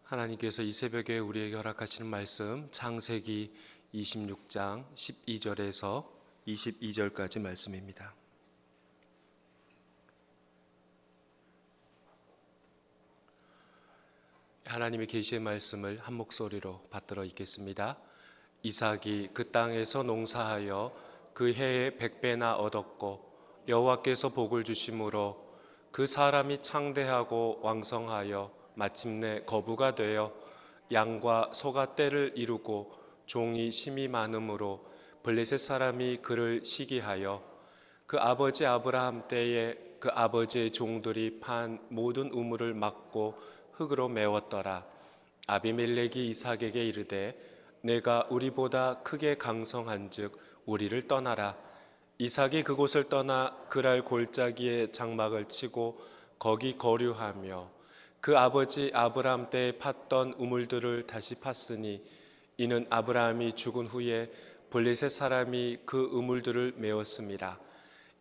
하나님께서 이 새벽에 우리에게 허락하시는 말씀 창세기 26장 12절에서 22절까지 말씀입니다. 하나님의 계시의 말씀을 한 목소리로 받들어 읽겠습니다. 이삭이 그 땅에서 농사하여 그 해에 100배나 얻었고 여호와께서 복을 주심으로 그 사람이 창대하고 왕성하여 마침내 거부가 되어 양과 소가 떼를 이루고 종이 심이 많음으로 블레셋 사람이 그를 시기하여 그 아버지 아브라함 때에 그 아버지의 종들이 판 모든 우물을 막고 흙으로 메웠더라. 아비멜렉이 이삭에게 이르되 내가 우리보다 크게 강성한즉 우리를 떠나라. 이삭이 그곳을 떠나 그랄 골짜기에 장막을 치고 거기 거류하며 그 아버지 아브라함 때에 팠던 우물들을 다시 팠으니 이는 아브라함이 죽은 후에 블레셋 사람이 그 우물들을 메웠습니다.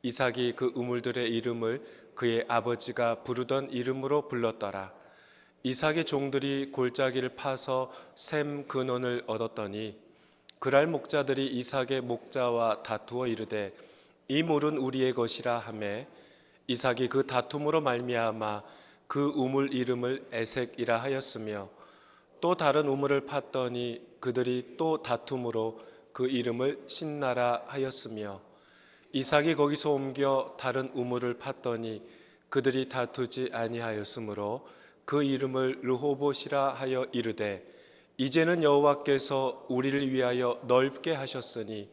이삭이 그 우물들의 이름을 그의 아버지가 부르던 이름으로 불렀더라. 이삭의 종들이 골짜기를 파서 샘 근원을 얻었더니 그랄 목자들이 이삭의 목자와 다투어 이르되 이 물은 우리의 것이라 하매 이삭이 그 다툼으로 말미암아 그 우물 이름을 에색이라 하였으며 또 다른 우물을 팠더니 그들이 또 다툼으로 그 이름을 신나라 하였으며 이삭이 거기서 옮겨 다른 우물을 팠더니 그들이 다투지 아니하였으므로 그 이름을 르호봇이라 하여 이르되 이제는 여호와께서 우리를 위하여 넓게 하셨으니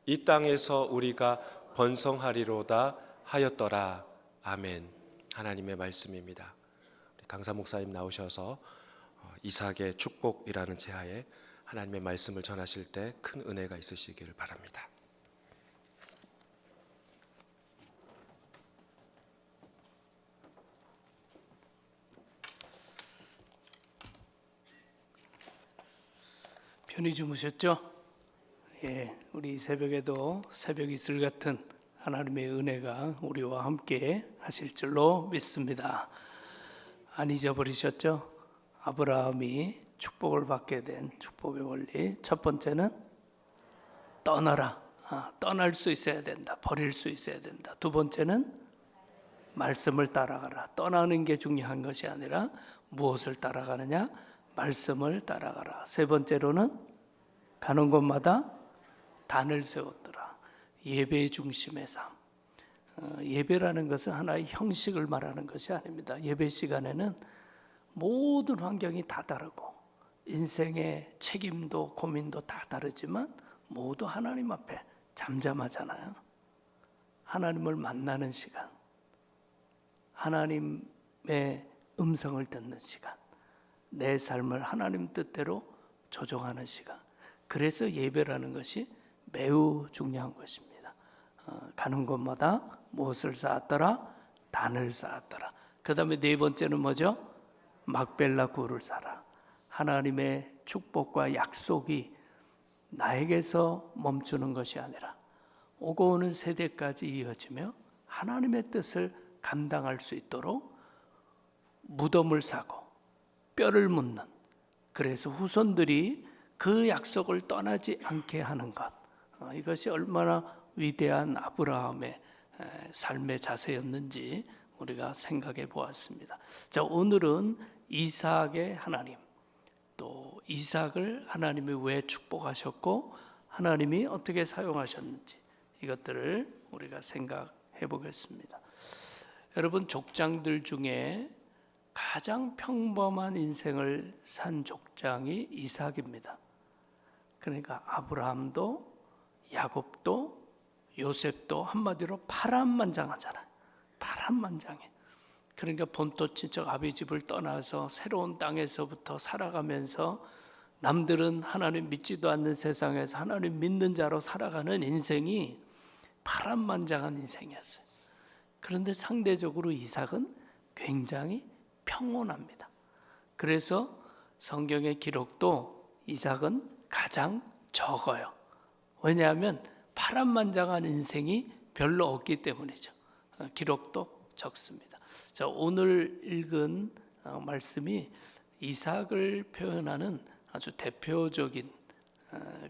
이 땅에서 우리가 번성하리로다 하였더라. 아멘. 하나님의 말씀입니다. 우리 강사 목사님 나오셔서 이삭의 축복이라는 제하에 하나님의 말씀을 전하실 때 큰 은혜가 있으시기를 바랍니다. 편히 주무셨죠? 우리 새벽에도 새벽 이슬 같은 하나님의 은혜가 우리와 함께 하실 줄로 믿습니다. 안 잊어버리셨죠? 아브라함이 축복을 받게 된 축복의 원리, 첫 번째는 떠나라. 떠날 수 있어야 된다. 버릴 수 있어야 된다. 두 번째는 말씀을 따라가라. 떠나는 게 중요한 것이 아니라 무엇을 따라가느냐? 말씀을 따라가라. 세 번째로는 가는 곳마다 단을 세웠더라. 예배의 중심의 삶. 예배라는 것은 하나의 형식을 말하는 것이 아닙니다. 예배 시간에는 모든 환경이 다 다르고 인생의 책임도 고민도 다 다르지만 모두 하나님 앞에 잠잠하잖아요. 하나님을 만나는 시간, 하나님의 음성을 듣는 시간, 내 삶을 하나님 뜻대로 조정하는 시간. 그래서 예배라는 것이 매우 중요한 것입니다. 가는 곳마다 무엇을 쌓았더라? 단을 쌓았더라. 그 다음에 네 번째는 뭐죠? 막벨라 굴을 쌓아. 하나님의 축복과 약속이 나에게서 멈추는 것이 아니라 오고 오는 세대까지 이어지며 하나님의 뜻을 감당할 수 있도록 무덤을 사고 뼈를 묻는, 그래서 후손들이 그 약속을 떠나지 않게 하는 것, 이것이 얼마나 위대한 아브라함의 삶의 자세였는지 우리가 생각해 보았습니다. 자, 오늘은 이삭의 하나님, 또 이삭을 하나님이 왜 축복하셨고 하나님이 어떻게 사용하셨는지 이것들을 우리가 생각해 보겠습니다. 여러분, 족장들 중에 가장 평범한 인생을 산 족장이 이삭입니다. 그러니까 아브라함도 야곱도 요셉도 한마디로 파란만장하잖아요. 파란만장해. 그러니까 본토 친척 아비 집을 떠나서 새로운 땅에서부터 살아가면서 남들은 하나님 믿지도 않는 세상에서 하나님 믿는 자로 살아가는 인생이 파란만장한 인생이었어요. 그런데 상대적으로 이삭은 굉장히 평온합니다. 그래서 성경의 기록도 이삭은 가장 적어요. 왜냐하면 파란만장한 인생이 별로 없기 때문이죠. 기록도 적습니다. 자, 오늘 읽은 말씀이 이삭을 표현하는 아주 대표적인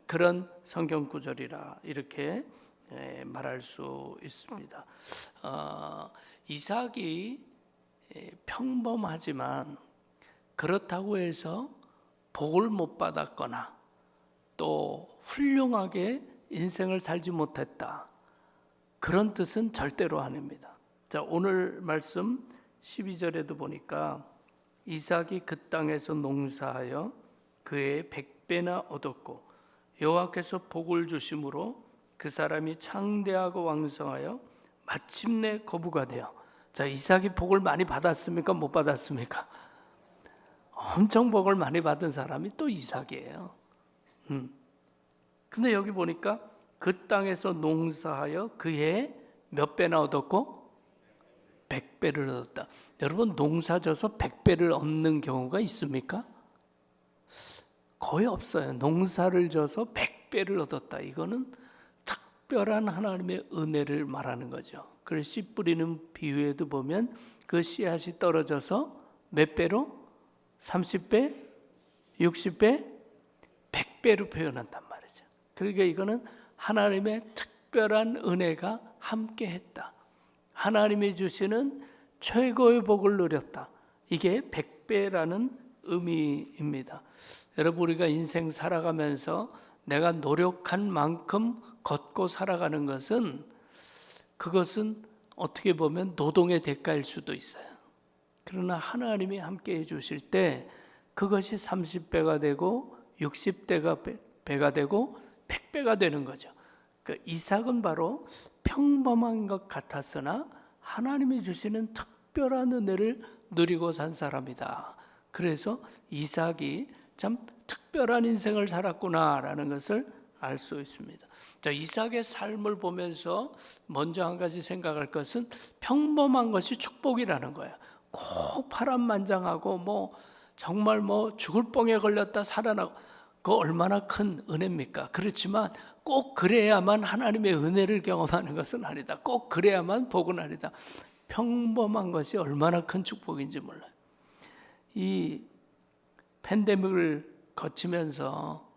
그런 성경 구절이라 이렇게 말할 수 있습니다. 이삭이 평범하지만 그렇다고 해서 복을 못 받았거나 또 훌륭하게 인생을 살지 못했다, 그런 뜻은 절대로 아닙니다. 자, 오늘 말씀 12절에도 보니까 이삭이 그 땅에서 농사하여 그의 100배나 얻었고 여호와께서 복을 주심으로 그 사람이 창대하고 왕성하여 마침내 거부가 되어. 자, 이삭이 복을 많이 받았습니까? 못 받았습니까? 엄청 복을 많이 받은 사람이 또 이삭이에요. 근데 여기 보니까 그 땅에서 농사하여 그해 몇 배나 얻었고 100배를 얻었다. 여러분, 농사져서 100배를 얻는 경우가 있습니까? 거의 없어요. 농사를 져서 100배를 얻었다. 이거는 특별한 하나님의 은혜를 말하는 거죠. 그래서 씨 뿌리는 비유에도 보면 그 씨앗이 떨어져서 몇 배로? 30배, 60배, 100배로 표현한단 말이죠. 그러니까 이거는 하나님의 특별한 은혜가 함께했다. 하나님이 주시는 최고의 복을 누렸다. 이게 100배라는 의미입니다. 여러분, 우리가 인생 살아가면서 내가 노력한 만큼 걷고 살아가는 것은, 그것은 어떻게 보면 노동의 대가일 수도 있어요. 그러나 하나님이 함께 해주실 때 그것이 30배가 되고 60배가 되고 100배가 되는 거죠. 그러니까 이삭은 바로 평범한 것 같았으나 하나님이 주시는 특별한 은혜를 누리고 산 사람이다. 그래서 이삭이 참 특별한 인생을 살았구나라는 것을 알 수 있습니다. 자, 이삭의 삶을 보면서 먼저 한 가지 생각할 것은 평범한 것이 축복이라는 거예요. 꼭 파란만장하고 정말 죽을 뻥에 걸렸다 살아나고, 그 얼마나 큰 은혜입니까? 그렇지만 꼭 그래야만 하나님의 은혜를 경험하는 것은 아니다. 꼭 그래야만 복은 아니다. 평범한 것이 얼마나 큰 축복인지 몰라요. 이 팬데믹을 거치면서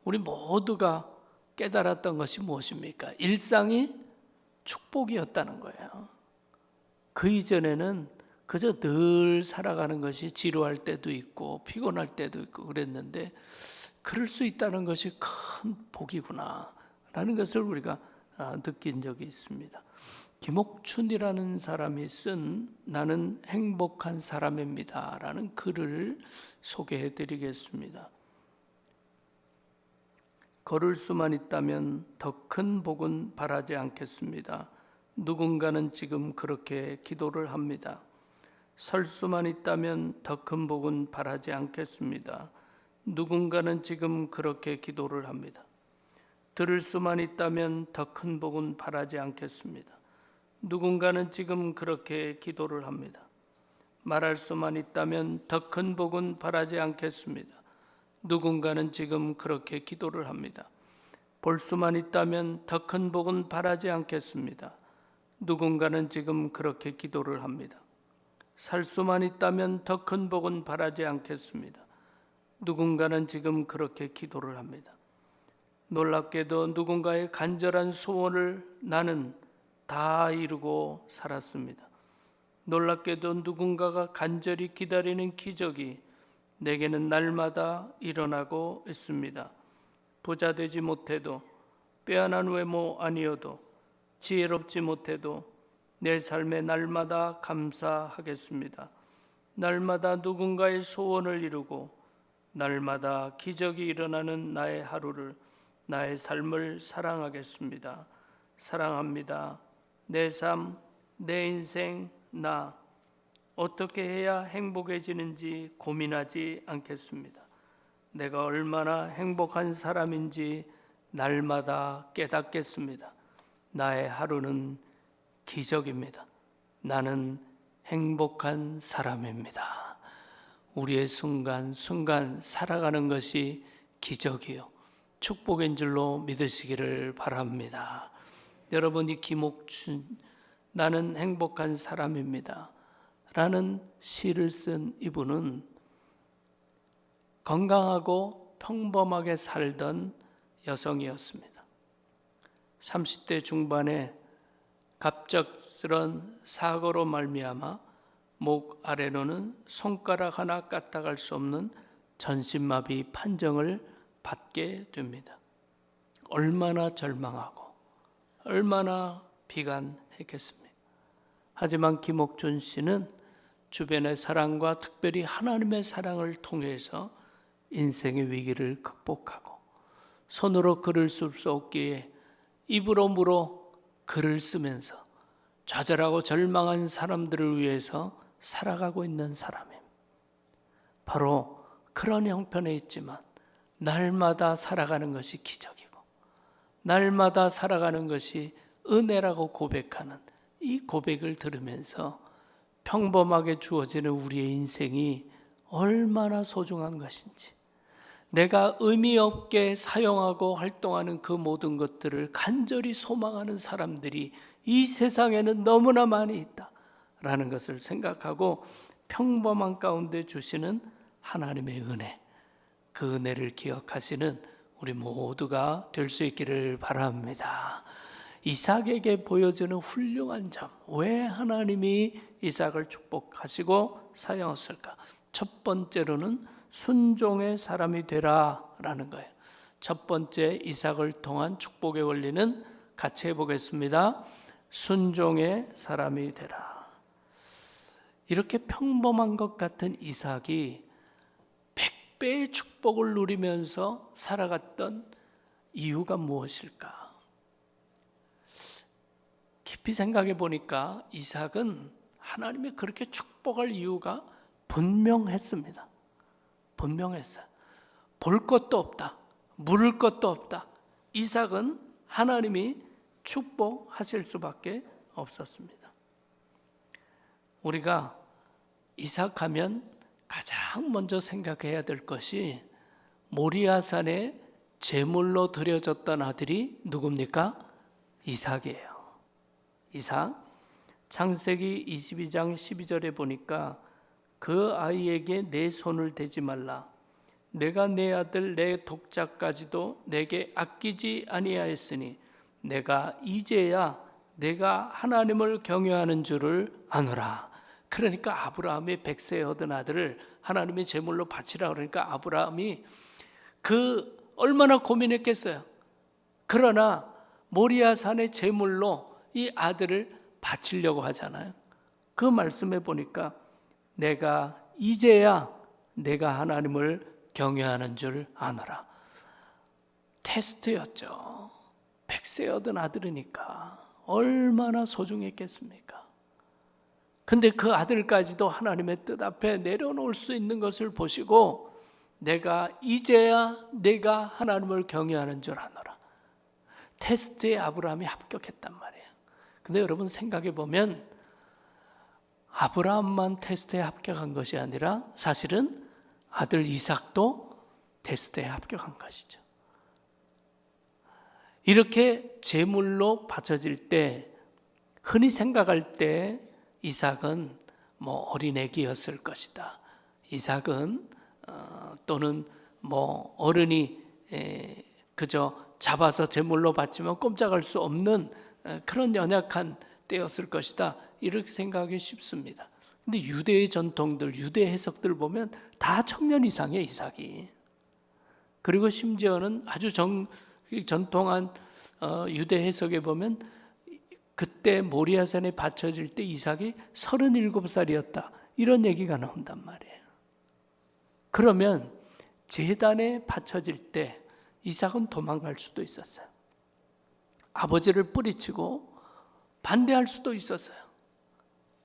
우리 모두가 깨달았던 것이 무엇입니까? 일상이 축복이었다는 거예요. 그 이전에는 그저 늘 살아가는 것이 지루할 때도 있고 피곤할 때도 있고 그랬는데, 그럴 수 있다는 것이 큰 복이구나 라는 것을 우리가 느낀 적이 있습니다. 김옥춘이라는 사람이 쓴 나는 행복한 사람입니다 라는 글을 소개해 드리겠습니다. 걸을 수만 있다면 더 큰 복은 바라지 않겠습니다. 누군가는 지금 그렇게 기도를 합니다. 설 수만 있다면 더 큰 복은 바라지 않겠습니다. 누군가는 지금 그렇게 기도를 합니다. 들을 수만 있다면 더 큰 복은 바라지 않겠습니다. 누군가는 지금 그렇게 기도를 합니다. 말할 수만 있다면 더 큰 복은 바라지 않겠습니다. 누군가는 지금 그렇게 기도를 합니다. 볼 수만 있다면 더 큰 복은 바라지 않겠습니다. 누군가는 지금 그렇게 기도를 합니다. 살 수만 있다면 더 큰 복은 바라지 않겠습니다. 누군가는 지금 그렇게 기도를 합니다. 놀랍게도 누군가의 간절한 소원을 나는 다 이루고 살았습니다. 놀랍게도 누군가가 간절히 기다리는 기적이 내게는 날마다 일어나고 있습니다. 부자 되지 못해도, 빼어난 외모 아니어도, 지혜롭지 못해도 내 삶에 날마다 감사하겠습니다. 날마다 누군가의 소원을 이루고 날마다 기적이 일어나는 나의 하루를, 나의 삶을 사랑하겠습니다. 사랑합니다. 내 삶, 내 인생, 나 어떻게 해야 행복해지는지 고민하지 않겠습니다. 내가 얼마나 행복한 사람인지 날마다 깨닫겠습니다. 나의 하루는 기적입니다. 나는 행복한 사람입니다. 우리의 순간순간 살아가는 것이 기적이요, 축복인 줄로 믿으시기를 바랍니다. 여러분, 이 김옥춘 나는 행복한 사람입니다 라는 시를 쓴 이분은 건강하고 평범하게 살던 여성이었습니다. 30대 중반에 갑작스런 사고로 말미암아 목 아래로는 손가락 하나 까딱할 수 없는 전신마비 판정을 받게 됩니다. 얼마나 절망하고 얼마나 비관했겠습니까? 하지만 김옥준 씨는 주변의 사랑과 특별히 하나님의 사랑을 통해서 인생의 위기를 극복하고 손으로 글을 쓸 수 없기에 입으로 물어 글을 쓰면서 좌절하고 절망한 사람들을 위해서 살아가고 있는 사람입니다. 바로 그런 형편에 있지만 날마다 살아가는 것이 기적이고 날마다 살아가는 것이 은혜라고 고백하는 이 고백을 들으면서 평범하게 주어지는 우리의 인생이 얼마나 소중한 것인지, 내가 의미 없게 사용하고 활동하는 그 모든 것들을 간절히 소망하는 사람들이 이 세상에는 너무나 많이 있다라는 것을 생각하고 평범한 가운데 주시는 하나님의 은혜, 그 은혜를 기억하시는 우리 모두가 될 수 있기를 바랍니다. 이삭에게 보여주는 훌륭한 점, 왜 하나님이 이삭을 축복하시고 사용했을까? 첫 번째로는 순종의 사람이 되라라는 거예요. 첫 번째 이삭을 통한 축복의 원리는 같이 해보겠습니다. 순종의 사람이 되라. 이렇게 평범한 것 같은 이삭이 100배의 축복을 누리면서 살아갔던 이유가 무엇일까? 깊이 생각해 보니까 이삭은 하나님이 그렇게 축복할 이유가 분명했습니다. 분명했어요. 볼 것도 없다, 물을 것도 없다. 이삭은 하나님이 축복하실 수밖에 없었습니다. 우리가 이삭하면 가장 먼저 생각해야 될 것이 모리아산에 제물로 드려졌던 아들이 누굽니까? 이삭이에요. 이삭. 창세기 22장 12절에 보니까 그 아이에게 내 손을 대지 말라. 내가 내 아들 내 독자까지도 내게 아끼지 아니하였으니 내가 이제야 내가 하나님을 경외하는 줄을 아노라. 그러니까 아브라함이 100세에 얻은 아들을 하나님의 제물로 바치라 그러니까 아브라함이 그 얼마나 고민했겠어요. 그러나 모리아산의 제물로 이 아들을 바치려고 하잖아요. 그 말씀에 보니까 내가 이제야 내가 하나님을 경외하는 줄 아노라. 테스트였죠. 100세 얻은 아들이니까 얼마나 소중했겠습니까? 근데 그 아들까지도 하나님의 뜻 앞에 내려놓을 수 있는 것을 보시고 내가 이제야 내가 하나님을 경외하는 줄 아노라. 테스트에 아브라함이 합격했단 말이에요. 근데 여러분 생각해 보면 아브라함만 테스트에 합격한 것이 아니라 사실은 아들 이삭도 테스트에 합격한 것이죠. 이렇게 제물로 바쳐질 때 흔히 생각할 때 이삭은 어린애기였을 것이다. 이삭은 또는 어른이 그저 잡아서 제물로 바치면 꼼짝할 수 없는 그런 연약한 때였을 것이다. 이렇게 생각하기 쉽습니다. 근데 유대의 전통들, 유대 해석들 보면 다 청년 이상의 이삭이. 그리고 심지어는 아주 전통한 유대 해석에 보면 그때 모리아산에 바쳐질 때 이삭이 37살이었다. 이런 얘기가 나온단 말이에요. 그러면 제단에 바쳐질 때 이삭은 도망갈 수도 있었어요. 아버지를 뿌리치고 반대할 수도 있었어요.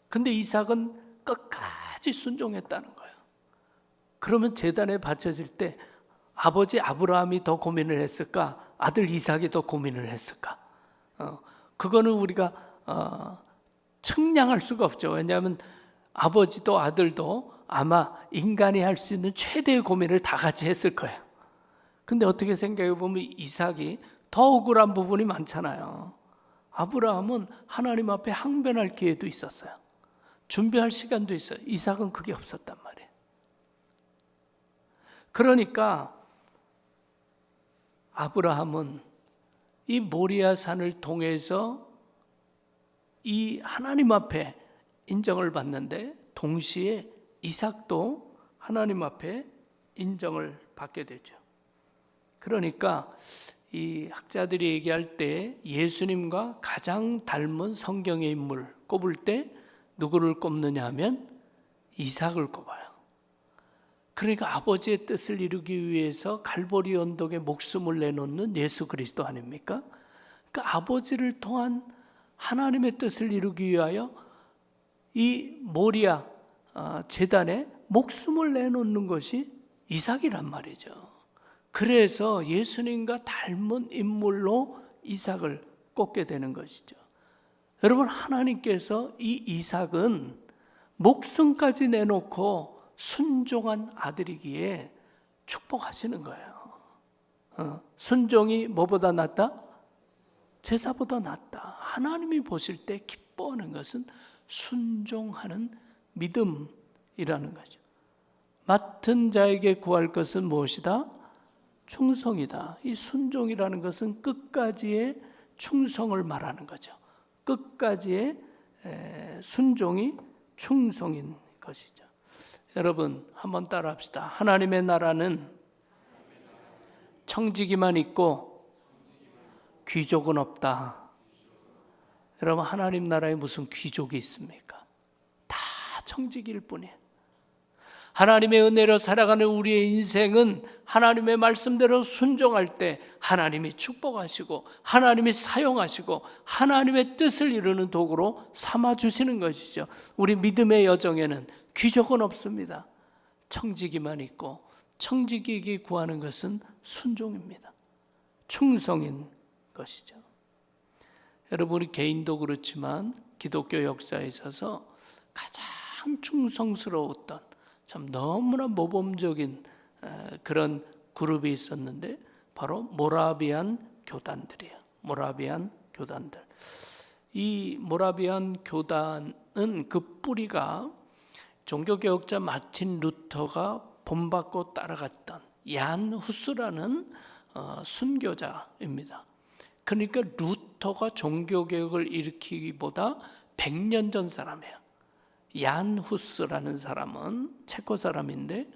근데 이삭은 끝까지 순종했다는 거예요. 그러면 제단에 바쳐질 때 아버지 아브라함이 더 고민을 했을까? 아들 이삭이 더 고민을 했을까? 그거는 우리가 측량할 수가 없죠. 왜냐하면 아버지도 아들도 아마 인간이 할 수 있는 최대의 고민을 다 같이 했을 거예요. 근데 어떻게 생각해 보면 이삭이 더 억울한 부분이 많잖아요. 아브라함은 하나님 앞에 항변할 기회도 있었어요. 준비할 시간도 있어요. 이삭은 그게 없었단 말이에요. 그러니까 아브라함은 이 모리아 산을 통해서 이 하나님 앞에 인정을 받는데 동시에 이삭도 하나님 앞에 인정을 받게 되죠. 그러니까 이 학자들이 얘기할 때 예수님과 가장 닮은 성경의 인물 꼽을 때 누구를 꼽느냐 하면 이삭을 꼽아요. 그러니까 아버지의 뜻을 이루기 위해서 갈보리 언덕에 목숨을 내놓는 예수 그리스도 아닙니까? 그러니까 아버지를 통한 하나님의 뜻을 이루기 위하여 이 모리아 제단에 목숨을 내놓는 것이 이삭이란 말이죠. 그래서 예수님과 닮은 인물로 이삭을 꼽게 되는 것이죠. 여러분, 하나님께서 이 이삭은 목숨까지 내놓고 순종한 아들이기에 축복하시는 거예요. 순종이 뭐보다 낫다? 제사보다 낫다. 하나님이 보실 때 기뻐하는 것은 순종하는 믿음이라는 거죠. 맡은 자에게 구할 것은 무엇이다? 충성이다. 이 순종이라는 것은 끝까지의 충성을 말하는 거죠. 끝까지의 순종이 충성인 것이죠. 여러분, 한번 따라합시다. 하나님의 나라는 청지기만 있고 귀족은 없다. 여러분, 하나님 나라에 무슨 귀족이 있습니까? 다 청지기일 뿐이에요. 하나님의 은혜로 살아가는 우리의 인생은 하나님의 말씀대로 순종할 때 하나님이 축복하시고 하나님이 사용하시고 하나님의 뜻을 이루는 도구로 삼아주시는 것이죠. 우리 믿음의 여정에는 귀족은 없습니다. 청지기만 있고 청지기에게 구하는 것은 순종입니다. 충성인 것이죠. 여러분, 우리 개인도 그렇지만 기독교 역사에 있어서 가장 충성스러웠던 참 너무나 모범적인 그런 그룹이 있었는데 바로 모라비안 교단들이에요. 모라비안 교단들. 이 모라비안 교단은 그 뿌리가 종교개혁자 마틴 루터가 본받고 따라갔던 얀 후스라는 순교자입니다. 그러니까 루터가 종교개혁을 일으키기보다 100년 전 사람이에요. 얀 후스라는 사람은 체코 사람인데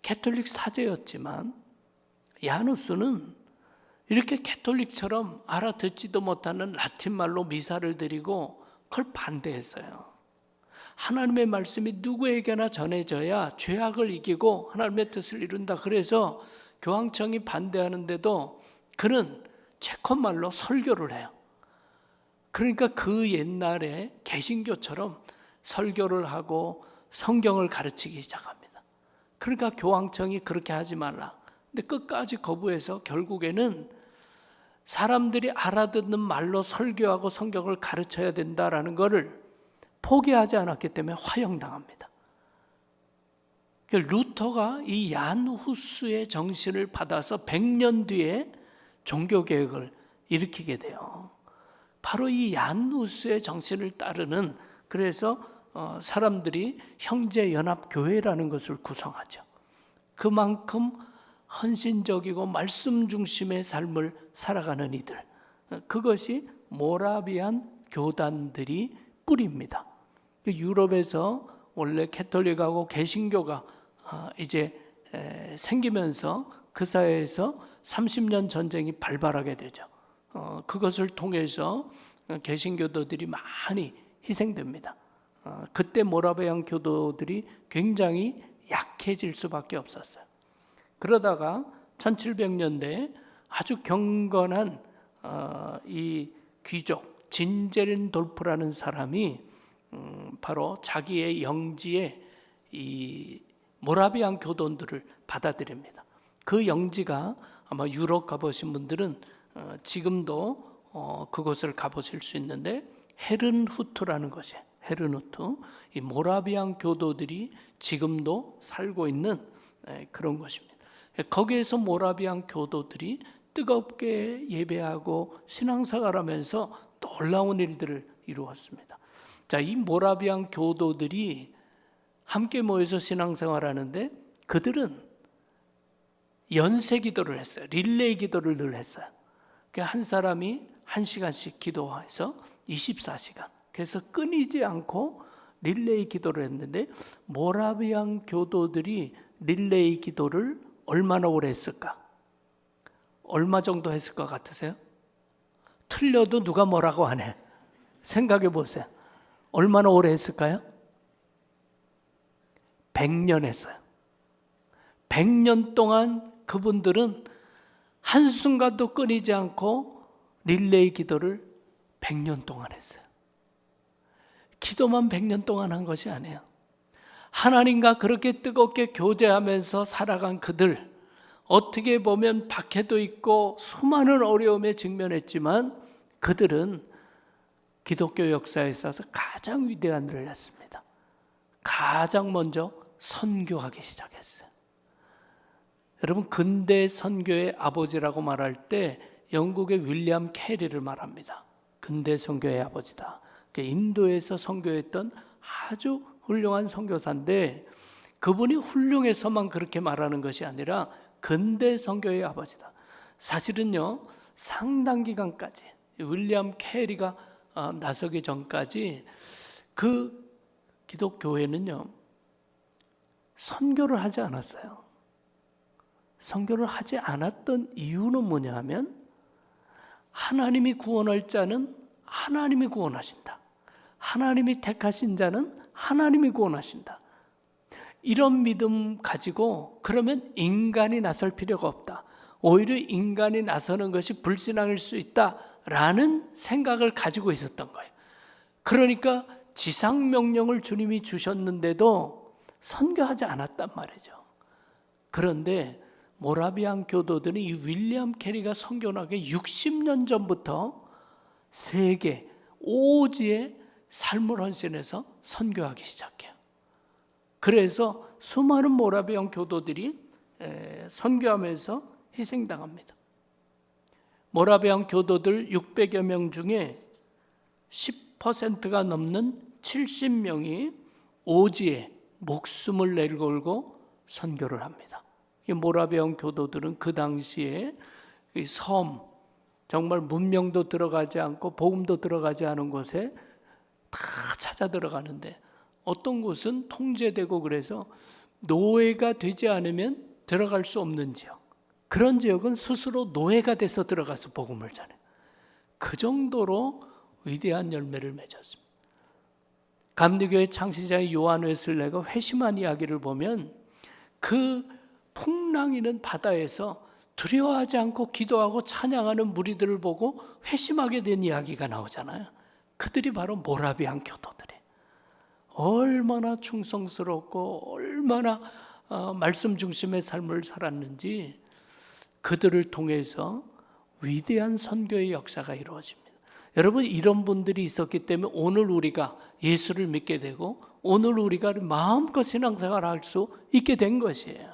캐톨릭 사제였지만 얀 후스는 이렇게 캐톨릭처럼 알아듣지도 못하는 라틴말로 미사를 드리고 그걸 반대했어요. 하나님의 말씀이 누구에게나 전해져야 죄악을 이기고 하나님의 뜻을 이룬다. 그래서 교황청이 반대하는데도 그는 체코말로 설교를 해요. 그러니까 그 옛날에 개신교처럼 설교를 하고 성경을 가르치기 시작합니다. 그러니까 교황청이 그렇게 하지 말라. 근데 끝까지 거부해서 결국에는 사람들이 알아듣는 말로 설교하고 성경을 가르쳐야 된다라는 것을 포기하지 않았기 때문에 화형당합니다. 루터가 이 얀 후스의 정신을 받아서 100년 뒤에 종교개혁을 일으키게 돼요. 바로 이 얀 후스의 정신을 따르는, 그래서 사람들이 형제연합교회라는 것을 구성하죠. 그만큼 헌신적이고 말씀 중심의 삶을 살아가는 이들, 그것이 모라비안 교단들이 뿌리입니다. 유럽에서 원래 캐톨릭하고 개신교가 이제 생기면서 그 사회에서 30년 전쟁이 발발하게 되죠. 그것을 통해서 개신교도들이 많이 희생됩니다. 그때 모라비안 교도들이 굉장히 약해질 수밖에 없었어요. 그러다가 1700년대에 아주 경건한 이 귀족 진제른돌프라는 사람이 바로 자기의 영지에 이 모라비안 교도들을 받아들입니다. 그 영지가 아마 유럽 가보신 분들은 지금도 그곳을 가보실 수 있는데 헤른후트라는 것이에요. 헤른후트. 이 모라비안 교도들이 지금도 살고 있는 그런 것입니다. 거기에서 모라비안 교도들이 뜨겁게 예배하고 신앙생활을 하면서 놀라운 일들을 이루었습니다. 자, 이 모라비안 교도들이 함께 모여서 신앙생활을 하는데 그들은 연쇄 기도를 했어요. 릴레이 기도를 늘 했어요. 한 사람이 1시간씩 기도해서 24시간. 그래서 끊이지 않고 릴레이 기도를 했는데 모라비안 교도들이 릴레이 기도를 얼마나 오래 했을까? 얼마 정도 했을 것 같으세요? 틀려도 누가 뭐라고 안 해. 생각해 보세요. 얼마나 오래 했을까요? 100년 했어요. 100년 동안 그분들은 한순간도 끊이지 않고 릴레이 기도를 100년 동안 했어요. 기도만 100년 동안 한 것이 아니에요. 하나님과 그렇게 뜨겁게 교제하면서 살아간 그들, 어떻게 보면 박해도 있고 수많은 어려움에 직면했지만 그들은 기독교 역사에 있어서 가장 위대한 일을 했습니다. 가장 먼저 선교하기 시작했어요. 여러분, 근대 선교의 아버지라고 말할 때 영국의 윌리엄 캐리를 말합니다. 근대 선교의 아버지다. 인도에서 선교했던 아주 훌륭한 선교사인데 그분이 훌륭해서만 그렇게 말하는 것이 아니라 근대 선교의 아버지다. 사실은요, 상당 기간까지 윌리엄 캐리가 나서기 전까지 그 기독교회는요, 선교를 하지 않았어요. 선교를 하지 않았던 이유는 뭐냐 하면 하나님이 구원할 자는 하나님이 구원하신다. 하나님이 택하신 자는 하나님이 구원하신다. 이런 믿음 가지고 그러면 인간이 나설 필요가 없다. 오히려 인간이 나서는 것이 불신앙일 수 있다라는 생각을 가지고 있었던 거예요. 그러니까 지상명령을 주님이 주셨는데도 선교하지 않았단 말이죠. 그런데 모라비안 교도들은 이 윌리엄 캐리가 선교하기 60년 전부터 세계 오지에 삶을 헌신해서 선교하기 시작해요. 그래서 수많은 모라비안 교도들이 선교하면서 희생당합니다. 모라비안 교도들 600여 명 중에 10%가 넘는 70명이 오지에 목숨을 내걸고 선교를 합니다. 이 모라비안 교도들은 그 당시에 이 섬, 정말 문명도 들어가지 않고 복음도 들어가지 않은 곳에 다 찾아 들어가는데 어떤 곳은 통제되고 그래서 노예가 되지 않으면 들어갈 수 없는 지역, 그런 지역은 스스로 노예가 돼서 들어가서 복음을 전해요. 그 정도로 위대한 열매를 맺었습니다. 감리교회 창시자의 요한 웨슬레가 회심한 이야기를 보면 그 풍랑이는 바다에서 두려워하지 않고 기도하고 찬양하는 무리들을 보고 회심하게 된 이야기가 나오잖아요. 그들이 바로 모라비안 교도들이에요. 얼마나 충성스럽고 얼마나 말씀 중심의 삶을 살았는지 그들을 통해서 위대한 선교의 역사가 이루어집니다. 여러분, 이런 분들이 있었기 때문에 오늘 우리가 예수를 믿게 되고 오늘 우리가 마음껏 신앙생활을 할 수 있게 된 것이에요.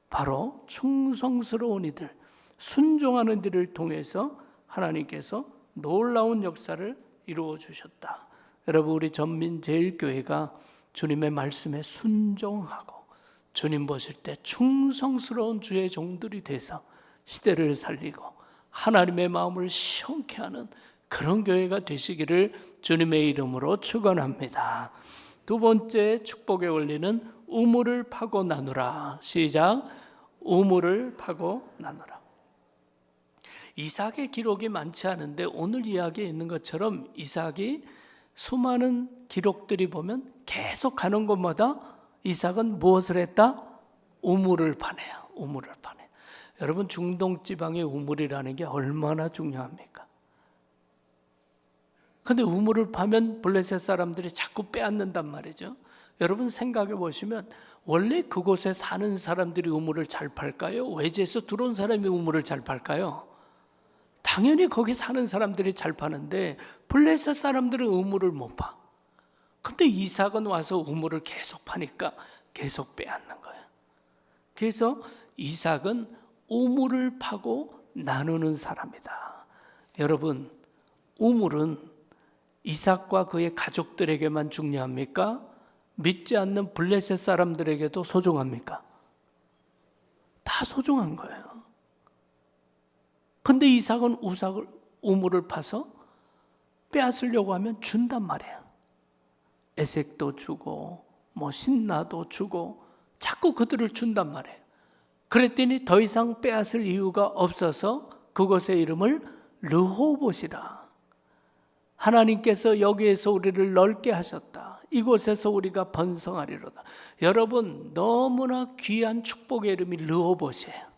바로 충성스러운 이들, 순종하는 이들을 통해서 하나님께서 놀라운 역사를 이루어 주셨다. 여러분, 우리 전민제일교회가 주님의 말씀에 순종하고 주님 보실 때 충성스러운 주의 종들이 돼서 시대를 살리고 하나님의 마음을 시원케 하는 그런 교회가 되시기를 주님의 이름으로 축원합니다. 두 번째 축복의 원리는 우물을 파고 나누라. 시작. 우물을 파고 나누라. 이삭의 기록이 많지 않은데 오늘 이야기에 있는 것처럼 이삭이 수많은 기록들이 보면 계속 가는 곳마다 이삭은 무엇을 했다? 우물을 파네요. 우물을 파네. 여러분, 중동 지방의 우물이라는 게 얼마나 중요합니까? 근데 우물을 파면 블레셋 사람들이 자꾸 빼앗는단 말이죠. 여러분, 생각해 보시면 원래 그곳에 사는 사람들이 우물을 잘 팔까요? 외지에서 들어온 사람이 우물을 잘 팔까요? 당연히 거기 사는 사람들이 잘 파는데 블레셋 사람들은 우물을 못 파. 근데 이삭은 와서 우물을 계속 파니까 계속 빼앗는 거예요. 그래서 이삭은 우물을 파고 나누는 사람이다. 여러분, 우물은 이삭과 그의 가족들에게만 중요합니까? 믿지 않는 블레셋 사람들에게도 소중합니까? 다 소중한 거예요. 근데 이삭은 우물을 파서 빼앗으려고 하면 준단 말이에요. 에색도 주고 뭐 신나도 주고 자꾸 그들을 준단 말이에요. 그랬더니 더 이상 빼앗을 이유가 없어서 그곳의 이름을 르호봇이라. 하나님께서 여기에서 우리를 넓게 하셨다. 이곳에서 우리가 번성하리로다. 여러분, 너무나 귀한 축복의 이름이 르호봇이에요.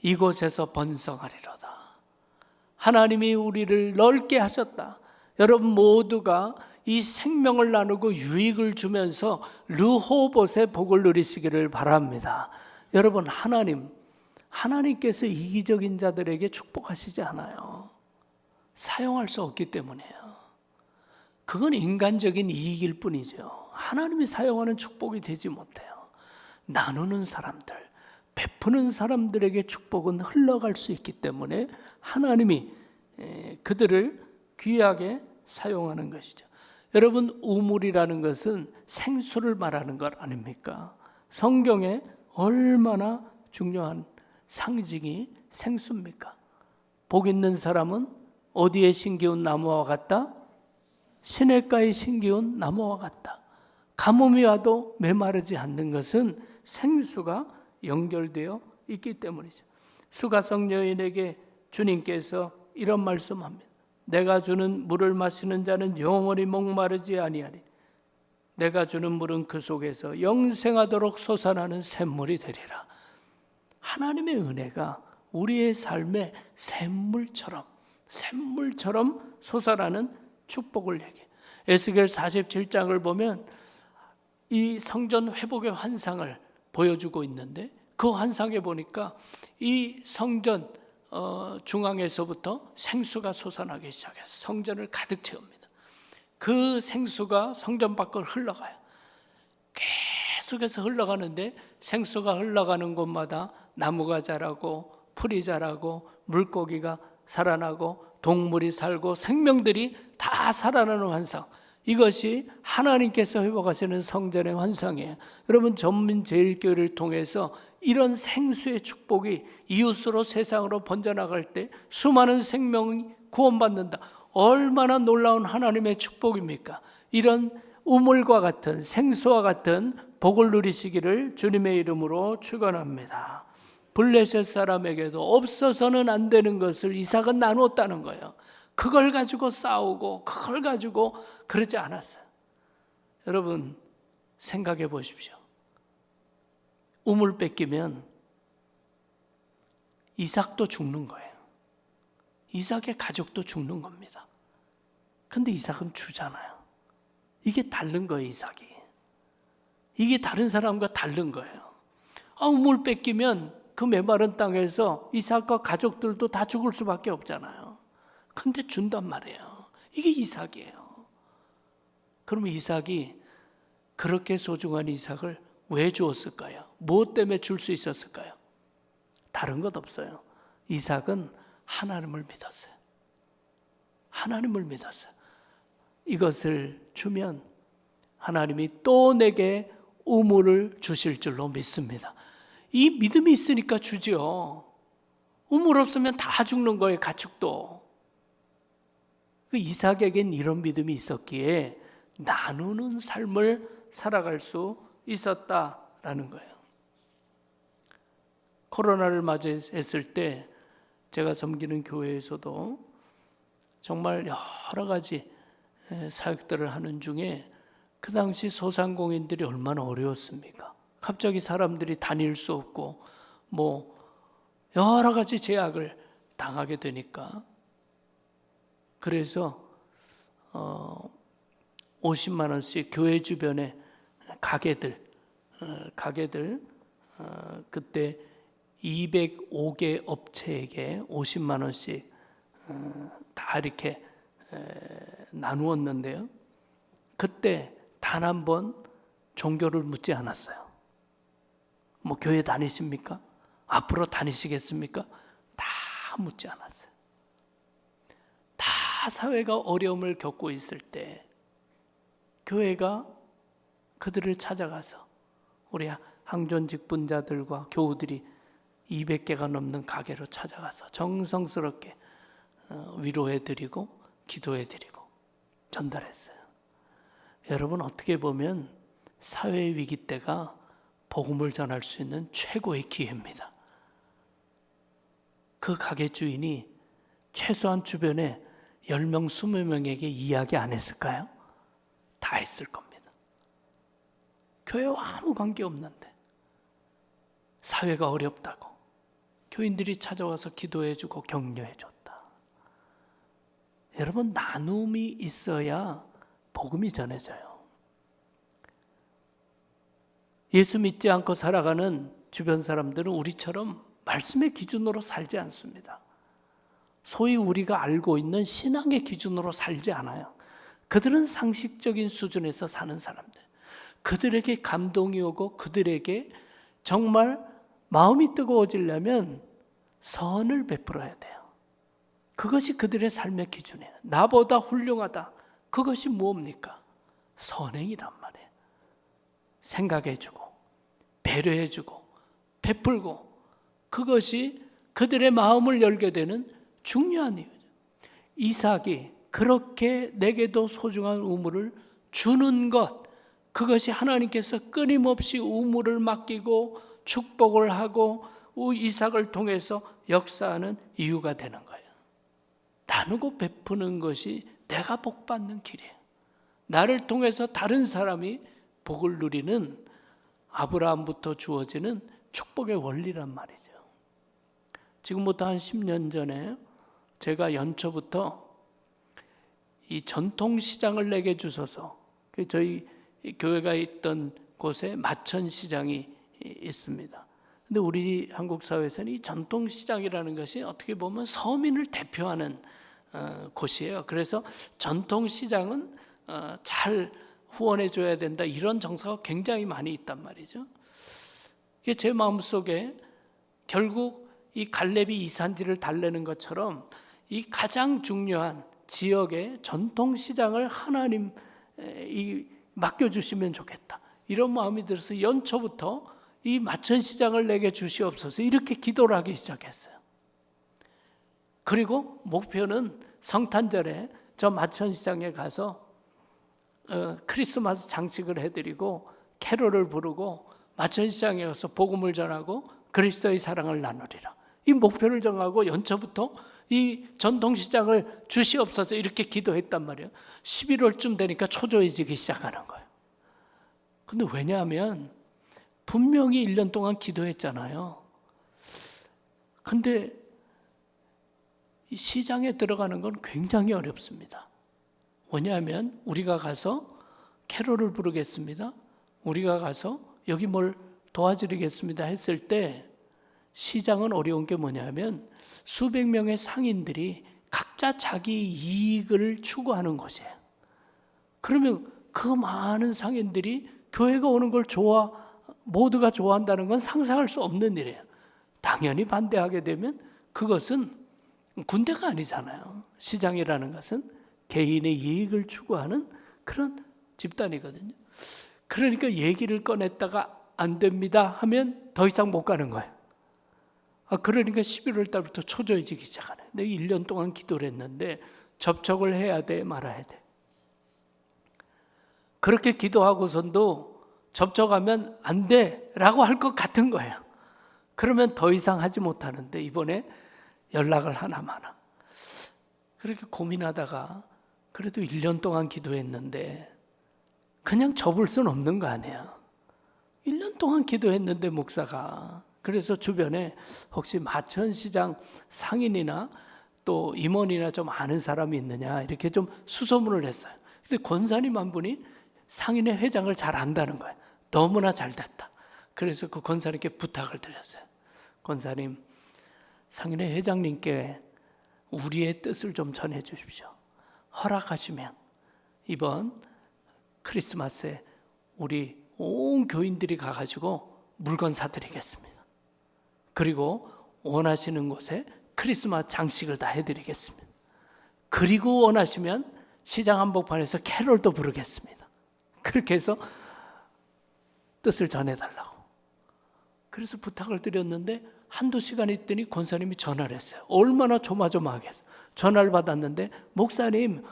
이곳에서 번성하리로다. 하나님이 우리를 넓게 하셨다. 여러분 모두가 이 생명을 나누고 유익을 주면서 르호봇의 복을 누리시기를 바랍니다. 여러분, 하나님께서 이기적인 자들에게 축복하시지 않아요. 사용할 수 없기 때문이에요. 그건 인간적인 이익일 뿐이죠. 하나님이 사용하는 축복이 되지 못해요. 나누는 사람들, 베푸는 사람들에게 축복은 흘러갈 수 있기 때문에 하나님이 그들을 귀하게 사용하는 것이죠. 여러분, 우물이라는 것은 생수를 말하는 것 아닙니까? 성경에 얼마나 중요한 상징이 생수입니까? 복 있는 사람은 어디에 심기운 나무와 같다? 시냇가에 심기운 나무와 같다. 가뭄이 와도 메마르지 않는 것은 생수가 연결되어 있기 때문이죠. 수가성 여인에게 주님께서 이런 말씀합니다. 내가 주는 물을 마시는 자는 영원히 목마르지 아니하리. 내가 주는 물은 그 속에서 영생하도록 솟아나는 샘물이 되리라. 하나님의 은혜가 우리의 삶에 샘물처럼 솟아나는 축복을 얘기해. 에스겔 47장을 보면 이 성전 회복의 환상을 보여주고 있는데, 그 환상에 보니까 이 성전 중앙에서부터 생수가 솟아나기 시작해서 성전을 가득 채웁니다. 그 생수가 성전 밖을 흘러가요. 계속해서 흘러가는데 생수가 흘러가는 곳마다 나무가 자라고 풀이 자라고 물고기가 살아나고 동물이 살고 생명들이 다 살아나는 환상. 이것이 하나님께서 회복하시는 성전의 환상이에요. 여러분, 전민제일교회를 통해서 이런 생수의 축복이 이웃으로 세상으로 번져나갈 때 수많은 생명이 구원받는다. 얼마나 놀라운 하나님의 축복입니까? 이런 우물과 같은 생수와 같은 복을 누리시기를 주님의 이름으로 축원합니다. 블레셋 사람에게도 없어서는 안 되는 것을 이삭은 나누었다는 거예요. 그걸 가지고 싸우고 그걸 가지고 그러지 않았어요. 여러분, 생각해 보십시오. 우물 뺏기면 이삭도 죽는 거예요. 이삭의 가족도 죽는 겁니다. 근데 이삭은 주잖아요. 이게 다른 거예요, 이삭이. 이게 다른 사람과 다른 거예요. 우물 뺏기면 그 메마른 땅에서 이삭과 가족들도 다 죽을 수밖에 없잖아요. 근데 준단 말이에요. 이게 이삭이에요. 그러면 이삭이 그렇게 소중한 이삭을 왜 주었을까요? 무엇 때문에 줄 수 있었을까요? 다른 것 없어요. 이삭은 하나님을 믿었어요. 하나님을 믿었어요. 이것을 주면 하나님이 또 내게 우물을 주실 줄로 믿습니다. 이 믿음이 있으니까 주죠. 우물 없으면 다 죽는 거예요, 가축도. 이삭에겐 이런 믿음이 있었기에 나누는 삶을 살아갈 수 있었다라는 거예요. 코로나를 맞이했을 때 제가 섬기는 교회에서도 정말 여러 가지 사역들을 하는 중에 그 당시 소상공인들이 얼마나 어려웠습니까? 갑자기 사람들이 다닐 수 없고 뭐 여러 가지 제약을 당하게 되니까, 그래서 50만 원씩 교회 주변에 가게들 그때 205개 업체에게 50만 원씩 다 이렇게 나누었는데요. 그때 단 한 번 종교를 묻지 않았어요. 뭐 교회 다니십니까? 앞으로 다니시겠습니까? 다 묻지 않았어요. 다 사회가 어려움을 겪고 있을 때 교회가 그들을 찾아가서 우리 항존 직분자들과 교우들이 200개가 넘는 가게로 찾아가서 정성스럽게 위로해드리고 기도해드리고 전달했어요. 여러분, 어떻게 보면 사회 위기 때가 복음을 전할 수 있는 최고의 기회입니다. 그 가게 주인이 최소한 주변에 10명, 20명에게 이야기 안 했을까요? 다 했을 겁니다. 교회와 아무 관계 없는데 사회가 어렵다고 교인들이 찾아와서 기도해주고 격려해줬다. 여러분, 나눔이 있어야 복음이 전해져요. 예수 믿지 않고 살아가는 주변 사람들은 우리처럼 말씀의 기준으로 살지 않습니다. 소위 우리가 알고 있는 신앙의 기준으로 살지 않아요. 그들은 상식적인 수준에서 사는 사람들. 그들에게 감동이 오고 그들에게 정말 마음이 뜨거워지려면 선을 베풀어야 돼요. 그것이 그들의 삶의 기준이에요. 나보다 훌륭하다. 그것이 무엇입니까? 선행이란 말이에요. 생각해주고 배려해주고 베풀고, 그것이 그들의 마음을 열게 되는 중요한 이유죠. 이삭이 그렇게 내게도 소중한 우물을 주는 것, 그것이 하나님께서 끊임없이 우물을 맡기고 축복을 하고 이삭을 통해서 역사하는 이유가 되는 거예요. 나누고 베푸는 것이 내가 복받는 길이에요. 나를 통해서 다른 사람이 복을 누리는 아브라함부터 주어지는 축복의 원리란 말이죠. 지금부터 한 10년 전에 제가 연초부터 이 전통시장을 내게 주셔서, 저희 교회가 있던 곳에 마천시장이 있습니다. 근데 우리 한국 사회에서는 이 전통시장이라는 것이 어떻게 보면 서민을 대표하는 곳이에요. 그래서 전통시장은 잘 후원해 줘야 된다, 이런 정서가 굉장히 많이 있단 말이죠. 이게 제 마음속에 결국 이 갈렙이 이산지를 달래는 것처럼 이 가장 중요한 지역의 전통시장을 하나님 맡겨주시면 좋겠다, 이런 마음이 들어서 연초부터 이 마천시장을 내게 주시옵소서 이렇게 기도를 하기 시작했어요. 그리고 목표는 성탄절에 저 마천시장에 가서 크리스마스 장식을 해드리고 캐롤을 부르고 마천시장에 가서 복음을 전하고 그리스도의 사랑을 나누리라, 이 목표를 정하고 연초부터 이 전통시장을 주시옵소서 이렇게 기도했단 말이에요. 11월쯤 되니까 초조해지기 시작하는 거예요. 근데 왜냐하면 분명히 1년 동안 기도했잖아요. 근데 이 시장에 들어가는 건 굉장히 어렵습니다. 왜냐하면 우리가 가서 캐롤을 부르겠습니다, 우리가 가서 여기 뭘 도와드리겠습니다 했을 때 시장은 어려운 게 뭐냐면 수백 명의 상인들이 각자 자기 이익을 추구하는 곳이에요. 그러면 그 많은 상인들이 교회가 오는 걸 모두가 좋아한다는 건 상상할 수 없는 일이에요. 당연히 반대하게 되면 그것은 군대가 아니잖아요. 시장이라는 것은 개인의 이익을 추구하는 그런 집단이거든요. 그러니까 얘기를 꺼냈다가 안 됩니다 하면 더 이상 못 가는 거예요. 그러니까 11월 달부터 초조해지기 시작하네. 내가 1년 동안 기도를 했는데 접촉을 해야 돼, 말아야 돼. 그렇게 기도하고선도 접촉하면 안 돼라고 할 것 같은 거예요. 그러면 더 이상 하지 못하는데 이번에 연락을 하나마나. 그렇게 고민하다가 그래도 1년 동안 기도했는데 그냥 접을 수는 없는 거 아니에요. 1년 동안 기도했는데 목사가. 그래서 주변에 혹시 마천시장 상인이나 또 임원이나 좀 아는 사람이 있느냐 이렇게 좀 수소문을 했어요. 근데 권사님 한 분이 상인의 회장을 잘 안다는 거예요. 너무나 잘 됐다. 그래서 그 권사님께 부탁을 드렸어요. 권사님, 상인의 회장님께 우리의 뜻을 좀 전해 주십시오. 허락하시면 이번 크리스마스에 우리 온 교인들이 가가지고 물건 사드리겠습니다. 그리고 원하시는 곳에 크리스마스 장식을 다 해드리겠습니다. 그리고 원하시면 시장 한복판에서 캐롤도 부르겠습니다. 그렇게 해서 뜻을 전해달라고. 그래서 부탁을 드렸는데 한두 시간 있더니 권사님이 전화를 했어요. 얼마나 조마조마하겠어요. 전화를 받았는데 목사님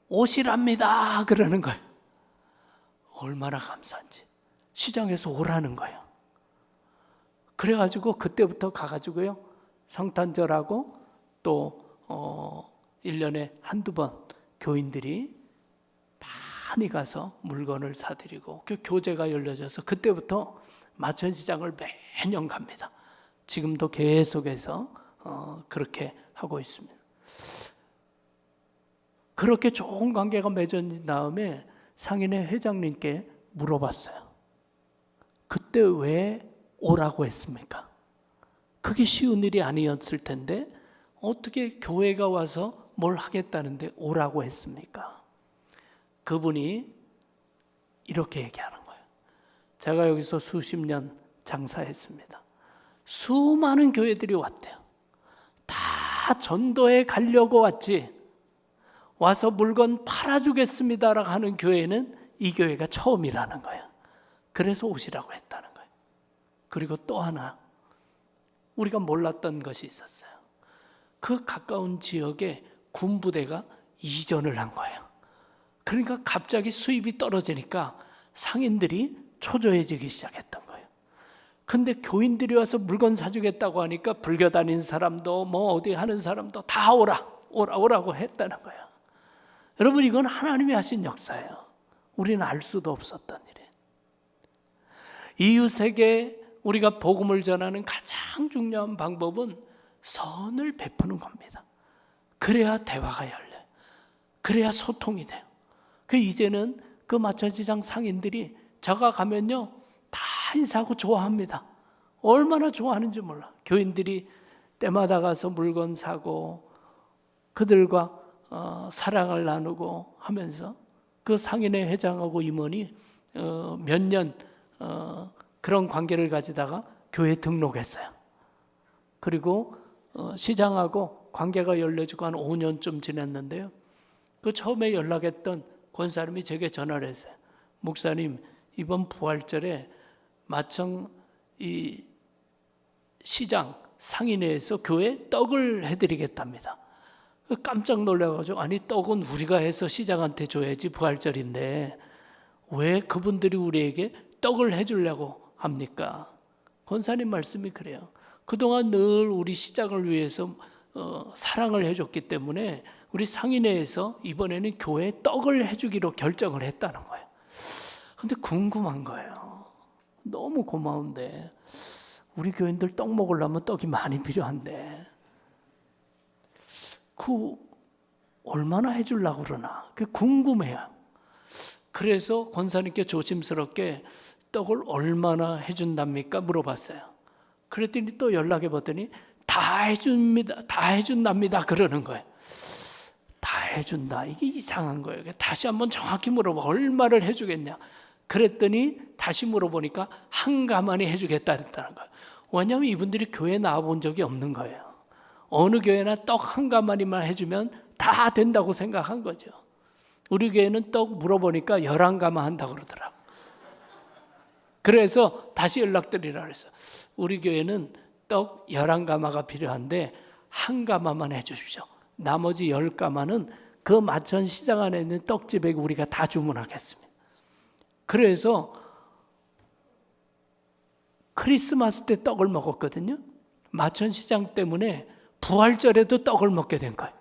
오시랍니다 그러는 거예요. 얼마나 감사한지. 시장에서 오라는 거예요. 그래가지고 그때부터 가가지고요, 성탄절하고 또 1년에 한두 번 교인들이 많이 가서 물건을 사드리고 그 교재가 열려져서 그때부터 마천시장을 매년 갑니다. 지금도 계속해서 그렇게 하고 있습니다. 그렇게 좋은 관계가 맺어진 다음에 상인회 회장님께 물어봤어요. 그때 왜 오라고 했습니까? 그게 쉬운 일이 아니었을 텐데 어떻게 교회가 와서 뭘 하겠다는데 오라고 했습니까? 그분이 이렇게 얘기하는 거예요. 제가 여기서 수십 년 장사했습니다. 수많은 교회들이 왔대요. 다 전도에 가려고 왔지 와서 물건 팔아주겠습니다라고 하는 교회는 이 교회가 처음이라는 거예요. 그래서 오시라고 했다는 거예요. 그리고 또 하나 우리가 몰랐던 것이 있었어요. 그 가까운 지역에 군부대가 이전을 한 거예요. 그러니까 갑자기 수입이 떨어지니까 상인들이 초조해지기 시작했던 거예요. 근데 교인들이 와서 물건 사주겠다고 하니까 불교 다니는 사람도 뭐 어디 하는 사람도 다 오라고 했다는 거예요. 여러분, 이건 하나님이 하신 역사예요. 우리는 알 수도 없었던 일이에요. 이웃에게 우리가 복음을 전하는 가장 중요한 방법은 선을 베푸는 겁니다. 그래야 대화가 열려요. 그래야 소통이 돼요. 이제는 그 마천시장 상인들이 저가 가면요 다 인사하고 좋아합니다. 얼마나 좋아하는지 몰라. 교인들이 때마다 가서 물건 사고 그들과 사랑을 나누고 하면서 그 상인회 회장하고 임원이 몇 년 그런 관계를 가지다가 교회에 등록했어요. 그리고 시장하고 관계가 열려지고 한 5년쯤 지났는데요. 그 처음에 연락했던 권사님이 제게 전화를 했어요. 목사님, 이번 부활절에 마청 이 시장 상인회에서 교회 떡을 해드리겠답니다. 깜짝 놀라가지고 아니 떡은 우리가 해서 시장한테 줘야지 부활절인데 왜 그분들이 우리에게 떡을 해주려고 합니까? 권사님 말씀이 그래요. 그동안 늘 우리 시장을 위해서 사랑을 해줬기 때문에 우리 상인회에서 이번에는 교회에 떡을 해주기로 결정을 했다는 거예요. 근데 궁금한 거예요. 너무 고마운데 우리 교인들 떡 먹으려면 떡이 많이 필요한데 그 얼마나 해주려고 그러나 그게 궁금해요. 그래서 권사님께 조심스럽게 떡을 얼마나 해준답니까? 물어봤어요. 그랬더니 또 연락해 봤더니 다 해줍니다. 다 해준답니다. 그러는 거예요. 다 해준다. 이게 이상한 거예요. 다시 한번 정확히 물어봐. 얼마를 해주겠냐? 그랬더니 다시 물어보니까 한 가마니 해주겠다 했다는 거예요. 왜냐하면 이분들이 교회에 나와본 적이 없는 거예요. 어느 교회나 떡 한 가마니만 해주면 다 된다고 생각한 거죠. 우리 교회는 떡 물어보니까 11가마 한다고 그러더라고요. 그래서 다시 연락드리라 그랬어. 우리 교회는 떡 11가마가 필요한데 한 가마만 해주십시오. 나머지 10가마는 그 마천 시장 안에 있는 떡집에 우리가 다 주문하겠습니다. 그래서 크리스마스 때 떡을 먹었거든요. 마천 시장 때문에 부활절에도 떡을 먹게 된 거예요.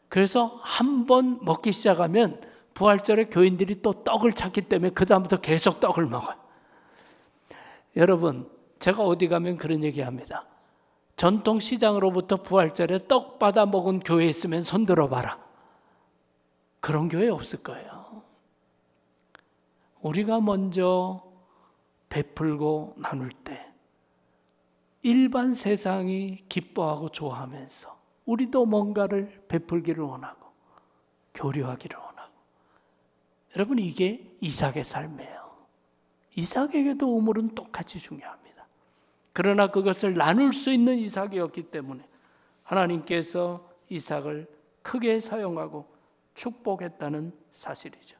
그래서 한 번 먹기 시작하면 부활절에 교인들이 또 떡을 찾기 때문에 그 다음부터 계속 떡을 먹어요. 여러분, 제가 어디 가면 그런 얘기합니다. 전통시장으로부터 부활절에 떡 받아 먹은 교회 있으면 손 들어봐라. 그런 교회 없을 거예요. 우리가 먼저 베풀고 나눌 때 일반 세상이 기뻐하고 좋아하면서 우리도 뭔가를 베풀기를 원하고 교류하기를 원하고, 여러분, 이게 이삭의 삶이에요. 이삭에게도 우물은 똑같이 중요합니다. 그러나 그것을 나눌 수 있는 이삭이었기 때문에 하나님께서 이삭을 크게 사용하고 축복했다는 사실이죠.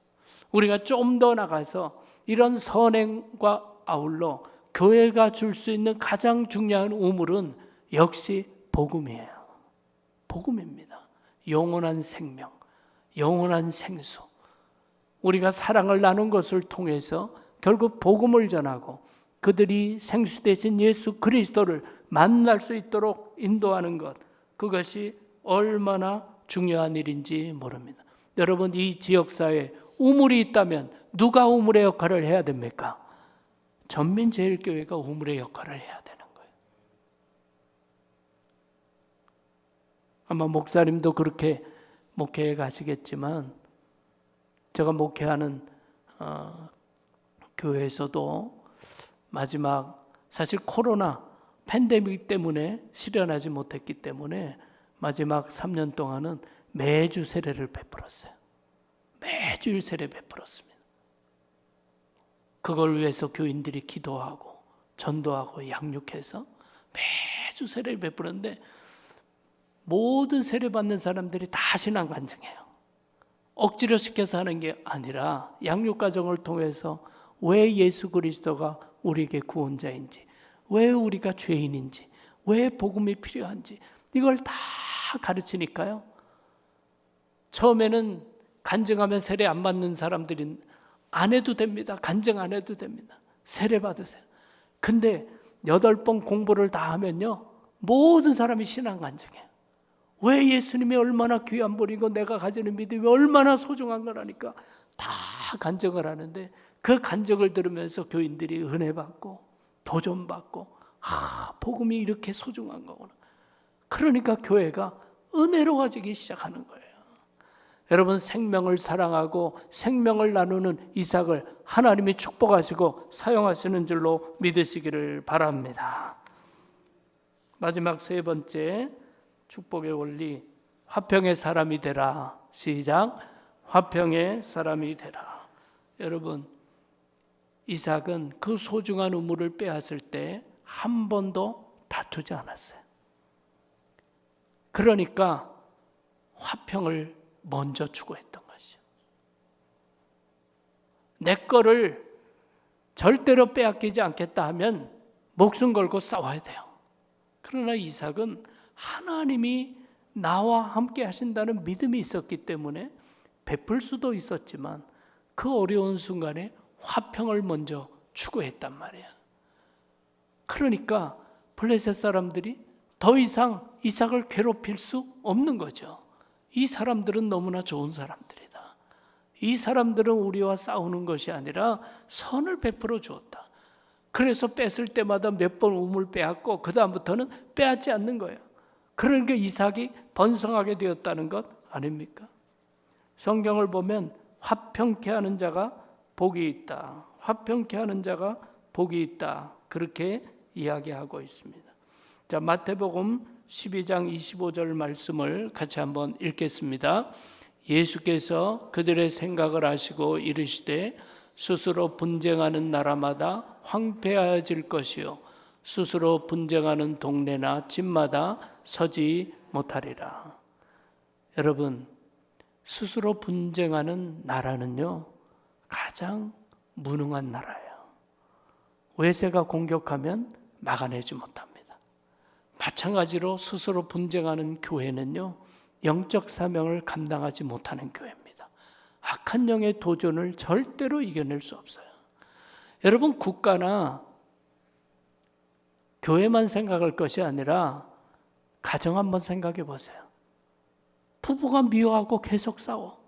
우리가 좀 더 나가서 이런 선행과 아울러 교회가 줄 수 있는 가장 중요한 우물은 역시 복음이에요. 복음입니다. 영원한 생명, 영원한 생수. 우리가 사랑을 나눈 것을 통해서 결국 복음을 전하고 그들이 생수 대신 예수 그리스도를 만날 수 있도록 인도하는 것, 그것이 얼마나 중요한 일인지 모릅니다. 여러분, 이 지역사회에 우물이 있다면 누가 우물의 역할을 해야 됩니까? 전민제일교회가 우물의 역할을 해야 되는 거예요. 아마 목사님도 그렇게 목회해 가시겠지만 제가 목회하는 교회에서도 마지막 사실 코로나 팬데믹 때문에 실현하지 못했기 때문에 마지막 3년 동안은 매주 세례를 베풀었어요. 매주 세례 베풀었습니다. 그걸 위해서 교인들이 기도하고 전도하고 양육해서 매주 세례를 베푸는데 모든 세례 받는 사람들이 다 신앙 간증해요. 억지로 시켜서 하는 게 아니라 양육 과정을 통해서 왜 예수 그리스도가 우리에게 구원자인지, 왜 우리가 죄인인지, 왜 복음이 필요한지 이걸 다 가르치니까요. 처음에는 간증하면 세례 안 받는 사람들이 안 해도 됩니다. 간증 안 해도 됩니다. 세례 받으세요. 근데 8번 공부를 다 하면요, 모든 사람이 신앙 간증해요. 왜 예수님이 얼마나 귀한 분이고 내가 가지는 믿음이 얼마나 소중한 거라니까 다 간증을 하는데, 그 간증을 들으면서 교인들이 은혜 받고 도전 받고, 복음이 이렇게 소중한 거구나. 그러니까 교회가 은혜로워지기 시작하는 거예요. 여러분, 생명을 사랑하고 생명을 나누는 이삭을 하나님이 축복하시고 사용하시는 줄로 믿으시기를 바랍니다. 마지막 세 번째 축복의 원리, 화평의 사람이 되라. 시작. 화평의 사람이 되라. 여러분, 이삭은 그 소중한 우물을 빼앗을 때 한 번도 다투지 않았어요. 그러니까 화평을 먼저 추구했던 것이죠. 내 거를 절대로 빼앗기지 않겠다 하면 목숨 걸고 싸워야 돼요. 그러나 이삭은 하나님이 나와 함께 하신다는 믿음이 있었기 때문에 베풀 수도 있었지만 그 어려운 순간에 화평을 먼저 추구했단 말이에요. 그러니까 블레셋 사람들이 더 이상 이삭을 괴롭힐 수 없는 거죠. 이 사람들은 너무나 좋은 사람들이다. 이 사람들은 우리와 싸우는 것이 아니라 선을 베풀어 주었다. 그래서 뺐을 때마다 몇 번 우물 빼앗고 그 다음부터는 빼앗지 않는 거예요. 그러니까 이삭이 번성하게 되었다는 것 아닙니까? 성경을 보면 화평케 하는 자가 복이 있다. 화평케 하는 자가 복이 있다. 그렇게 이야기하고 있습니다. 자, 마태복음 12장 25절 말씀을 같이 한번 읽겠습니다. 예수께서 그들의 생각을 아시고 이르시되 스스로 분쟁하는 나라마다 황폐해질 것이요 스스로 분쟁하는 동네나 집마다 서지 못하리라. 여러분, 스스로 분쟁하는 나라는요 가장 무능한 나라예요. 외세가 공격하면 막아내지 못합니다. 마찬가지로 스스로 분쟁하는 교회는요 영적 사명을 감당하지 못하는 교회입니다. 악한 영의 도전을 절대로 이겨낼 수 없어요. 여러분, 국가나 교회만 생각할 것이 아니라 가정 한번 생각해 보세요. 부부가 미워하고 계속 싸워.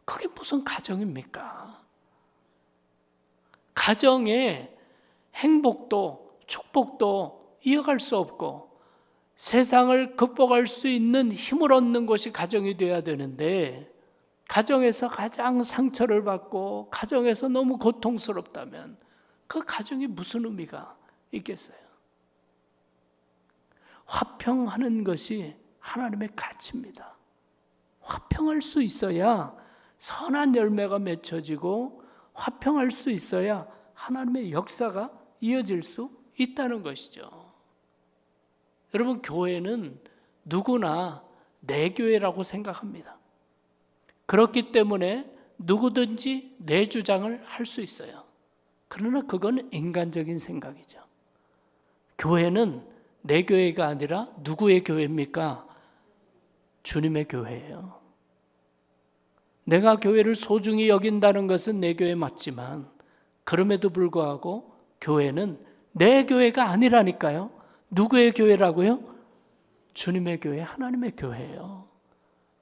그게 무슨 가정입니까? 가정의 행복도 축복도 이어갈 수 없고 세상을 극복할 수 있는 힘을 얻는 것이 가정이 되어야 되는데, 가정에서 가장 상처를 받고 가정에서 너무 고통스럽다면 그 가정이 무슨 의미가 있겠어요? 화평하는 것이 하나님의 가치입니다. 화평할 수 있어야 선한 열매가 맺혀지고 화평할 수 있어야 하나님의 역사가 이어질 수 있다는 것이죠. 여러분, 교회는 누구나 내 교회라고 생각합니다. 그렇기 때문에 누구든지 내 주장을 할 수 있어요. 그러나 그건 인간적인 생각이죠. 교회는 내 교회가 아니라 누구의 교회입니까? 주님의 교회예요. 내가 교회를 소중히 여긴다는 것은 내 교회 맞지만 그럼에도 불구하고 교회는 내 교회가 아니라니까요. 누구의 교회라고요? 주님의 교회, 하나님의 교회예요.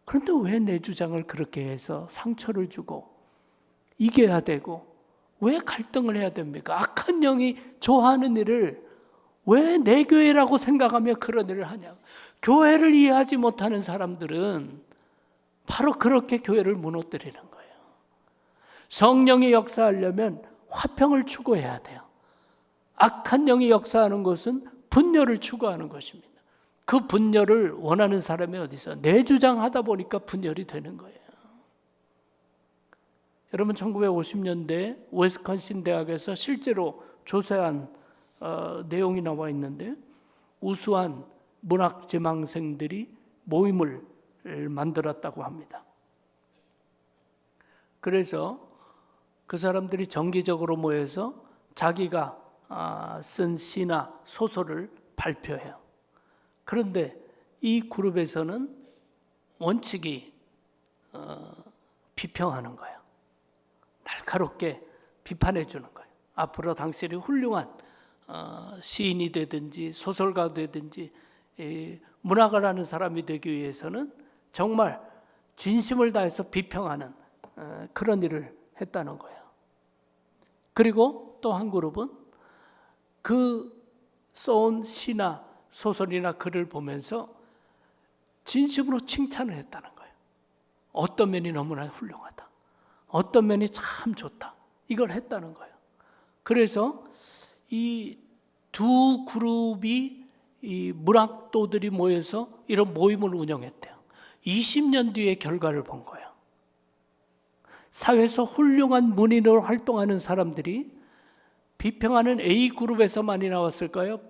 그런데 왜 내 주장을 그렇게 해서 상처를 주고 이겨야 되고 왜 갈등을 해야 됩니까? 악한 영이 좋아하는 일을 왜 내 교회라고 생각하며 그런 일을 하냐? 교회를 이해하지 못하는 사람들은 바로 그렇게 교회를 무너뜨리는 거예요. 성령이 역사하려면 화평을 추구해야 돼요. 악한 영이 역사하는 것은 분열을 추구하는 것입니다. 그 분열을 원하는 사람이 어디 있어? 내 주장하다 보니까 분열이 되는 거예요. 여러분 1950년대 웨스컨신 대학에서 실제로 조사한 내용이 나와 있는데 우수한 문학 지망생들이 모임을 만들었다고 합니다. 그래서 그 사람들이 정기적으로 모여서 자기가 쓴 시나 소설을 발표해요. 그런데 이 그룹에서는 원칙이 비평하는 거예요. 날카롭게 비판해 주는 거예요. 앞으로 당신이 훌륭한 시인이 되든지 소설가 되든지 문학을 하는 사람이 되기 위해서는 정말 진심을 다해서 비평하는 그런 일을 했다는 거예요. 그리고 또 한 그룹은 그 써온 시나 소설이나 글을 보면서 진심으로 칭찬을 했다는 거예요. 어떤 면이 너무나 훌륭하다. 어떤 면이 참 좋다. 이걸 했다는 거예요. 그래서 이 두 그룹이 이 문학도들이 모여서 이런 모임을 운영했대요. 20년 뒤에 결과를 본 거예요. 사회에서 훌륭한 문인으로 활동하는 사람들이 비평하는 A그룹에서 많이 나왔을까요?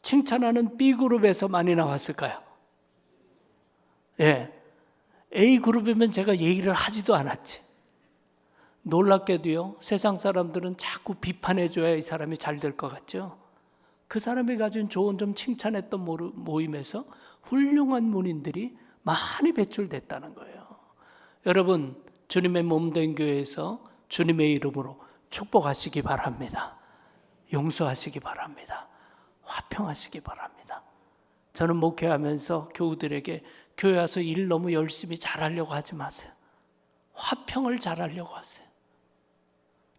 칭찬하는 B그룹에서 많이 나왔을까요? 예. A그룹이면 제가 얘기를 하지도 않았지. 놀랍게도요, 세상 사람들은 자꾸 비판해줘야 이 사람이 잘 될 것 같죠? 그 사람이 가진 좋은 점 칭찬했던 모임에서 훌륭한 문인들이 많이 배출됐다는 거예요. 여러분, 주님의 몸된 교회에서 주님의 이름으로 축복하시기 바랍니다. 용서하시기 바랍니다. 화평하시기 바랍니다. 저는 목회하면서 교우들에게 교회 와서 일 너무 열심히 잘하려고 하지 마세요. 화평을 잘하려고 하세요.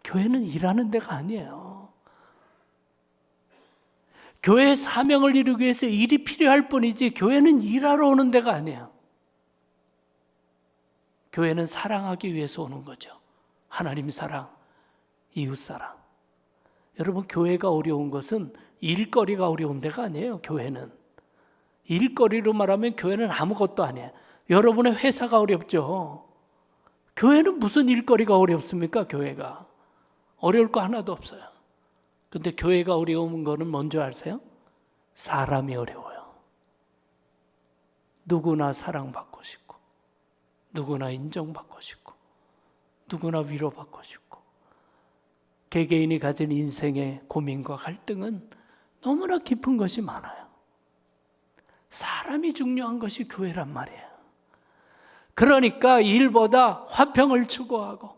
교회는 일하는 데가 아니에요. 교회의 사명을 이루기 위해서 일이 필요할 뿐이지 교회는 일하러 오는 데가 아니에요. 교회는 사랑하기 위해서 오는 거죠. 하나님 사랑, 이웃 사랑. 여러분, 교회가 어려운 것은 일거리가 어려운 데가 아니에요. 교회는 일거리로 말하면 교회는 아무것도 아니에요. 여러분의 회사가 어렵죠. 교회는 무슨 일거리가 어렵습니까? 교회가 어려울 거 하나도 없어요. 근데 교회가 어려운 거는 뭔지 아세요? 사람이 어려워요. 누구나 사랑받고 싶고, 누구나 인정받고 싶고, 누구나 위로받고 싶고, 개개인이 가진 인생의 고민과 갈등은 너무나 깊은 것이 많아요. 사람이 중요한 것이 교회란 말이에요. 그러니까 일보다 화평을 추구하고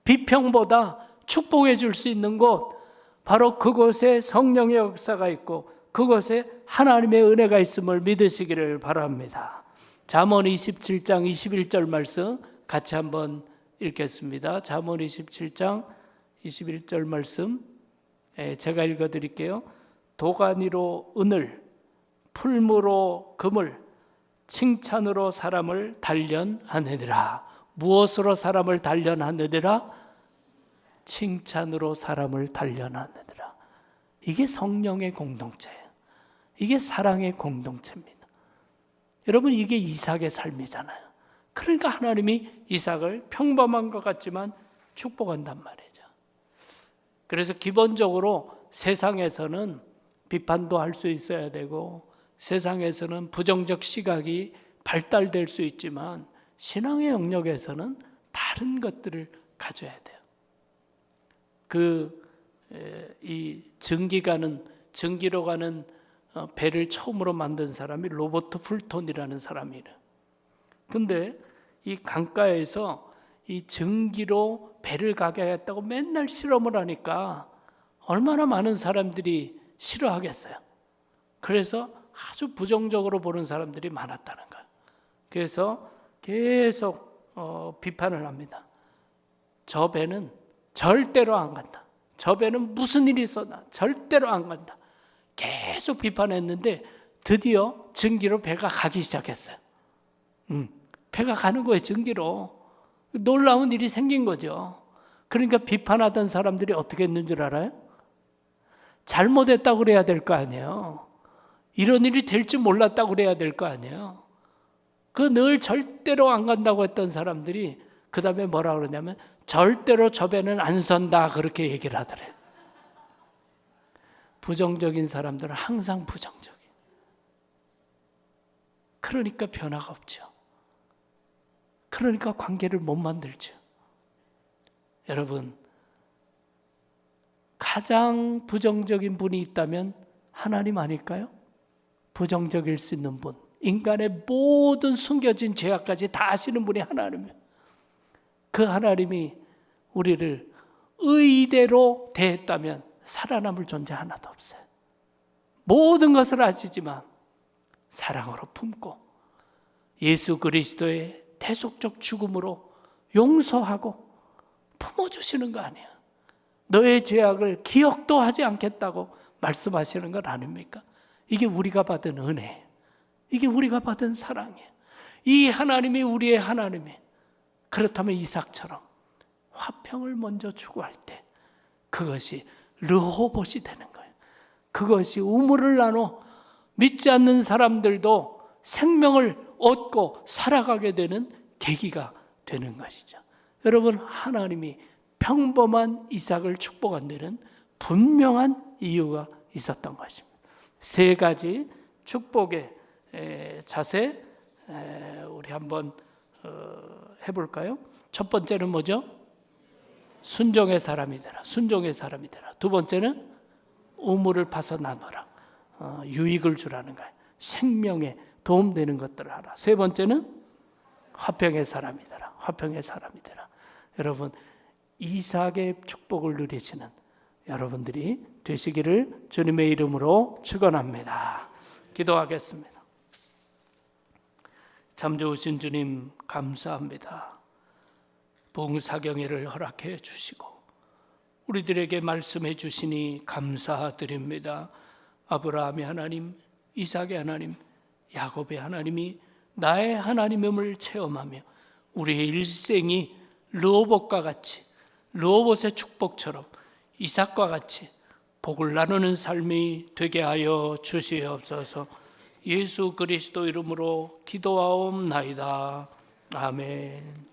비평보다 축복해 줄 수 있는 곳, 바로 그곳에 성령의 역사가 있고 그곳에 하나님의 은혜가 있음을 믿으시기를 바랍니다. 잠언 27장 21절 말씀 같이 한번 읽겠습니다. 잠언 27장 21절 말씀 제가 읽어드릴게요. 도가니로 은을, 풀무로 금을, 칭찬으로 사람을 단련하느니라. 무엇으로 사람을 단련하느니라? 칭찬으로 사람을 단련하느니라. 이게 성령의 공동체예요. 이게 사랑의 공동체입니다. 여러분, 이게 이삭의 삶이잖아요. 그러니까 하나님이 이삭을 평범한 것 같지만 축복한단 말이죠. 그래서 기본적으로 세상에서는 비판도 할 수 있어야 되고 세상에서는 부정적 시각이 발달될 수 있지만 신앙의 영역에서는 다른 것들을 가져야 돼요. 그 이 전기로 가는 배를 처음으로 만든 사람이 로버트 풀톤이라는 사람이에요. 근데 이 강가에서 이 전기로 배를 가게 했다고 맨날 실험을 하니까 얼마나 많은 사람들이 싫어하겠어요. 그래서 아주 부정적으로 보는 사람들이 많았다는 거예요. 그래서 계속 비판을 합니다. 저 배는 절대로 안 간다. 저 배는 무슨 일이 있어나 절대로 안 간다. 계속 비판했는데 드디어 전기로 배가 가기 시작했어요. 배가 가는 거예요, 전기로. 놀라운 일이 생긴 거죠. 그러니까 비판하던 사람들이 어떻게 했는 줄 알아요? 잘못했다고 그래야 될 거 아니에요. 이런 일이 될 줄 몰랐다고 그래야 될 거 아니에요. 그 늘 절대로 안 간다고 했던 사람들이 그 다음에 뭐라 그러냐면 절대로 저 배는 안 선다 그렇게 얘기를 하더래요. 부정적인 사람들은 항상 부정적이에요. 그러니까 변화가 없죠. 그러니까 관계를 못 만들죠. 여러분, 가장 부정적인 분이 있다면 하나님 아닐까요? 부정적일 수 있는 분, 인간의 모든 숨겨진 죄악까지 다 아시는 분이 하나님이에요. 그 하나님이 우리를 의대로 대했다면 살아남을 존재 하나도 없어요. 모든 것을 아시지만 사랑으로 품고 예수 그리스도의 대속적 죽음으로 용서하고 품어주시는 거 아니에요. 너의 죄악을 기억도 하지 않겠다고 말씀하시는 건 아닙니까? 이게 우리가 받은 은혜예요. 이게 우리가 받은 사랑이에요. 이 하나님이 우리의 하나님이에요. 그렇다면 이삭처럼 화평을 먼저 추구할 때 그것이 르호봇이 되는 거예요. 그것이 우물을 나눠 믿지 않는 사람들도 생명을 얻고 살아가게 되는 계기가 되는 것이죠. 여러분, 하나님이 평범한 이삭을 축복한 데는 분명한 이유가 있었던 것입니다. 세 가지 축복의 자세 우리 한번 해볼까요? 첫 번째는 뭐죠? 순종의 사람이 되라. 순종의 사람이 되라. 두 번째는 우물을 파서 나눠라. 유익을 주라는 거예요. 생명에 도움되는 것들을 하라. 세 번째는 화평의 사람이 되라. 화평의 사람이 되라. 여러분, 이삭의 축복을 누리시는 여러분들이 되시기를 주님의 이름으로 축원합니다. 기도하겠습니다. 참 좋으신 주님 감사합니다. 봉사경회를 허락해 주시고 우리들에게 말씀해 주시니 감사드립니다. 아브라함의 하나님, 이삭의 하나님, 야곱의 하나님이 나의 하나님임을 체험하며 우리의 일생이 르호봇과 같이, 르호봇의 축복처럼 이삭과 같이 복을 나누는 삶이 되게 하여 주시옵소서. 예수 그리스도 이름으로 기도하옵나이다. 아멘.